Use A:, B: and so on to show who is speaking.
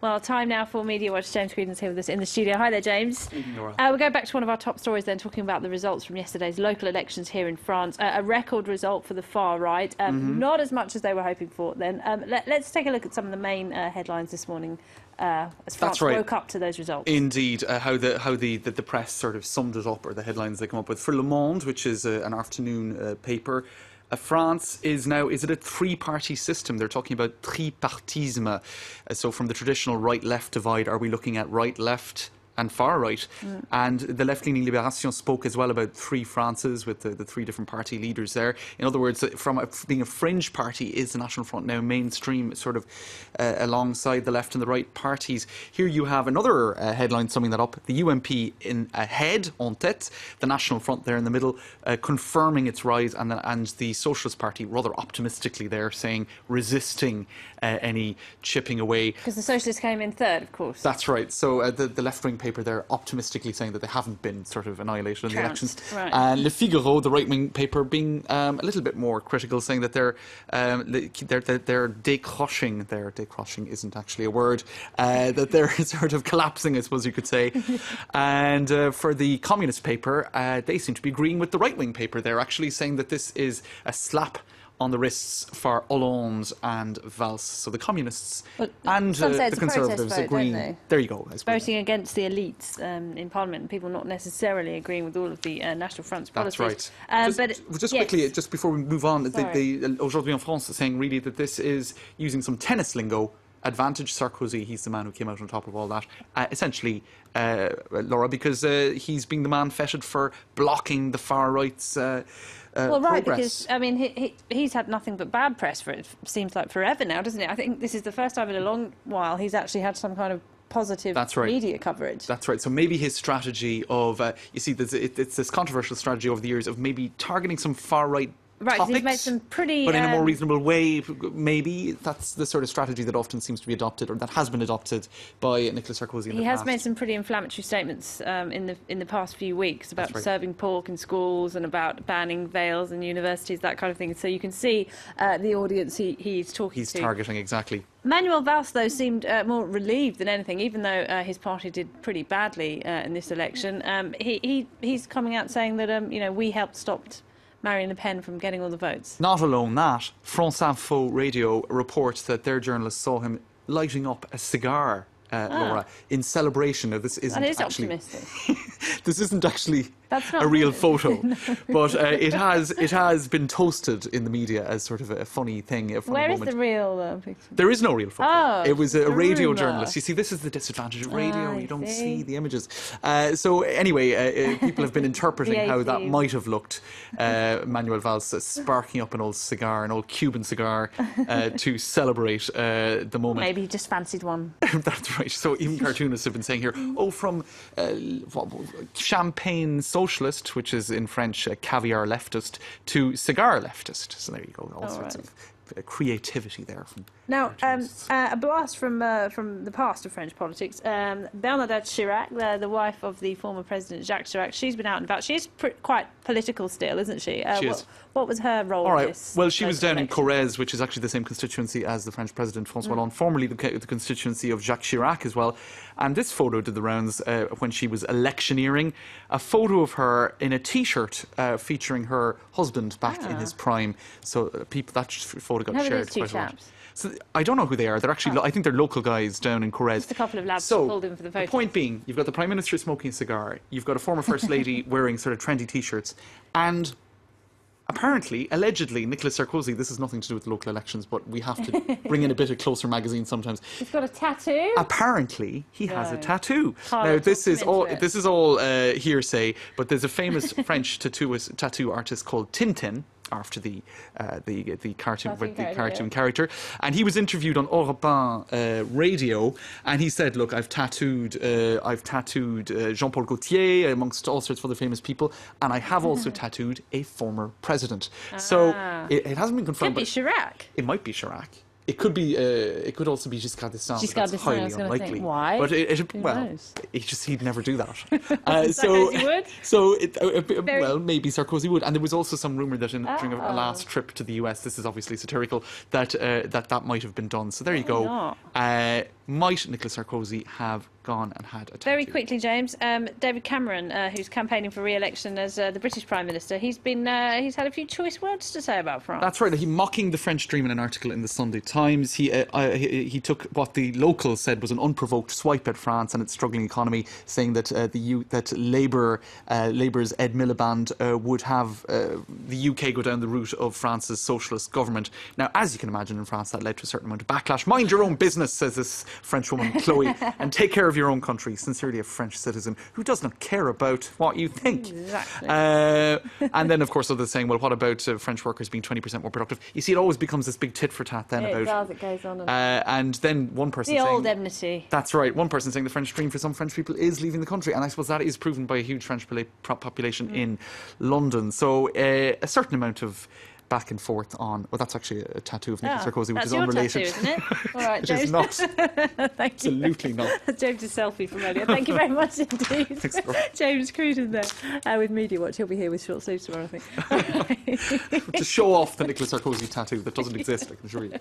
A: Well, time now for Media Watch. James Creedon's here with us in the studio. Hi there, James.
B: Nora.
A: We'll go back to one of our top stories then, talking about the results from yesterday's local elections here in France. A record result for the far right, not as much as they were hoping for then. Let's take a look at some of the main headlines this morning as France woke up to those results.
B: Indeed, how the press sort of summed it up, or the headlines they come up with. For Le Monde, which is an afternoon paper, France is now, is it a three-party system? They're talking about tripartisme. So from the traditional right-left divide, are we looking at right-left and far right? And the left-leaning Libération spoke as well about three Frances with the three different party leaders there. In other words, from being a fringe party, is the National Front now mainstream, sort of alongside the left and the right parties? Here you have another headline summing that up. The UMP in ahead, en tête, the National Front there in the middle, confirming its rise, and the Socialist Party rather optimistically there, saying resisting any chipping away.
A: Because the Socialists came in third, of course.
B: That's right. So the left-wing paper there optimistically saying that they haven't been sort of annihilated in the elections.
A: Right.
B: And Le Figaro, the right-wing paper, being a little bit more critical, saying that they're décroching. Décroching isn't actually a word. That they're sort of collapsing, I suppose you could say. And for the communist paper, they seem to be agreeing with the right-wing paper. They're actually saying that this is a slap on the wrists for Hollande and Valls. So the communists and the Conservatives agree. There you go.
A: Voting against the elites in Parliament, and people not necessarily agreeing with all of the National Front's policies.
B: That's right. Just quickly, just before we move on, the Aujourd'hui en France is saying really that this is using some tennis lingo. Advantage Sarkozy, he's the man who came out on top of all that. Essentially, Laura, because he's being the man feted for blocking the far right's
A: well, right,
B: progress.
A: because, I mean, he's had nothing but bad press for it seems like forever now, doesn't it? I think this is the first time in a long while he's actually had some kind of positive media coverage.
B: That's right. So maybe his strategy of, you see, it's this controversial strategy over the years of maybe targeting some far-right topics,
A: he's made some pretty...
B: but in a more reasonable way, maybe. That's the sort of strategy that often seems to be adopted, or that has been adopted by Nicolas Sarkozy in the past.
A: He has made some pretty inflammatory statements in the past few weeks about serving pork in schools and about banning veils in universities, that kind of thing. So you can see the audience he's talking to.
B: He's targeting, exactly.
A: Manuel Valls, though, seemed more relieved than anything, even though his party did pretty badly in this election. He's coming out saying that, you know, we helped stop Marine Le Pen from getting all the votes.
B: Not alone that, France Info Radio reports that their journalists saw him lighting up a cigar, Laura, in celebration of this. Isn't
A: that is
B: actually
A: optimistic.
B: This isn't actually a real photo, but it has been toasted in the media as sort of a funny thing.
A: Where is the real picture?
B: There is no real photo.
A: Oh,
B: it was a radio
A: rumour.
B: journalist. You see, this is the disadvantage of radio. You don't see the images. So anyway, people have been interpreting how that might have looked. Manuel Valls sparking up an old cigar, an old Cuban cigar, to celebrate the moment.
A: Maybe he just fancied one.
B: That's right. So even cartoonists have been saying here, from champagne socialist, which is in French caviar leftist, to cigar leftist. So there you go. All sorts of creativity there from
A: now. A blast from the past of French politics. Bernadette Chirac, the wife of the former president Jacques Chirac, she's been out and about. She's quite political still, isn't she?
B: She is.
A: What was her role?
B: All right.
A: In this
B: well, she was down
A: election?
B: in Corrèze, which is actually the same constituency as the French president François Hollande, formerly the constituency of Jacques Chirac as well. And this photo did the rounds when she was electioneering. A photo of her in a T-shirt featuring her husband back in his prime. So that photo got shared quite a lot. So I don't know who they are. They're actually, I think they're local guys down in Corrèze.
A: Just a couple of lads pulled in for the photo.
B: The point being, you've got the Prime Minister smoking a cigar, you've got a former First Lady wearing sort of trendy T-shirts, and apparently, allegedly, Nicolas Sarkozy, this has nothing to do with local elections, but we have to bring in a bit of Closer magazine sometimes.
A: He's got a tattoo?
B: Apparently, he has a tattoo. Now, this is all hearsay, but there's a famous French tattoo artist called Tintin, after the cartoon character, and he was interviewed on Europe 1 radio, and he said, "Look, I've tattooed Jean-Paul Gaultier amongst all sorts of other famous people, and I have also tattooed a former president." So it hasn't been confirmed.
A: Could be Chirac.
B: It might be Chirac. It could be. It could also be Giscard d'Estaing.
A: Giscard d'Estaing,
B: highly unlikely.
A: Why?
B: But
A: Who
B: he'd never do that.
A: Sarkozy would.
B: Well, maybe Sarkozy would. And there was also some rumour that during a last trip to the US, this is obviously satirical, that might have been done. So there you go. might Nicolas Sarkozy have gone and had a tattoo?
A: Very quickly, James. David Cameron, who's campaigning for re-election as the British Prime Minister, he's had a few choice words to say about France.
B: That's right. He mocking the French dream in an article in the Sunday Times. He took what the locals said was an unprovoked swipe at France and its struggling economy, saying that that Labour's Ed Miliband would have the UK go down the route of France's socialist government. Now, as you can imagine, in France, that led to a certain amount of backlash. Mind your own business, says this French woman, Chloe, and take care of your own country. Sincerely, a French citizen who does not care about what you think.
A: Exactly.
B: And then, of course, others saying, well, what about French workers being 20% more productive? You see, it always becomes this big tit for tat then
A: It goes on.
B: and then one person
A: The
B: saying...
A: old enmity.
B: That's right. One person saying the French dream for some French people is leaving the country. And I suppose that is proven by a huge French population in London. So a certain amount of back and forth on... Well, that's actually a tattoo of Nicolas Sarkozy, which is unrelated.
A: That's your tattoo, isn't it? All right,
B: It
A: James.
B: is not.
A: Thank you.
B: Absolutely not.
A: James' selfie from earlier. Thank you very much indeed.
B: Thanks,
A: James Cruden there with MEDIAWATCH. He'll be here with short sleeves tomorrow, I think.
B: To show off the Nicolas Sarkozy tattoo that doesn't exist, I can assure you.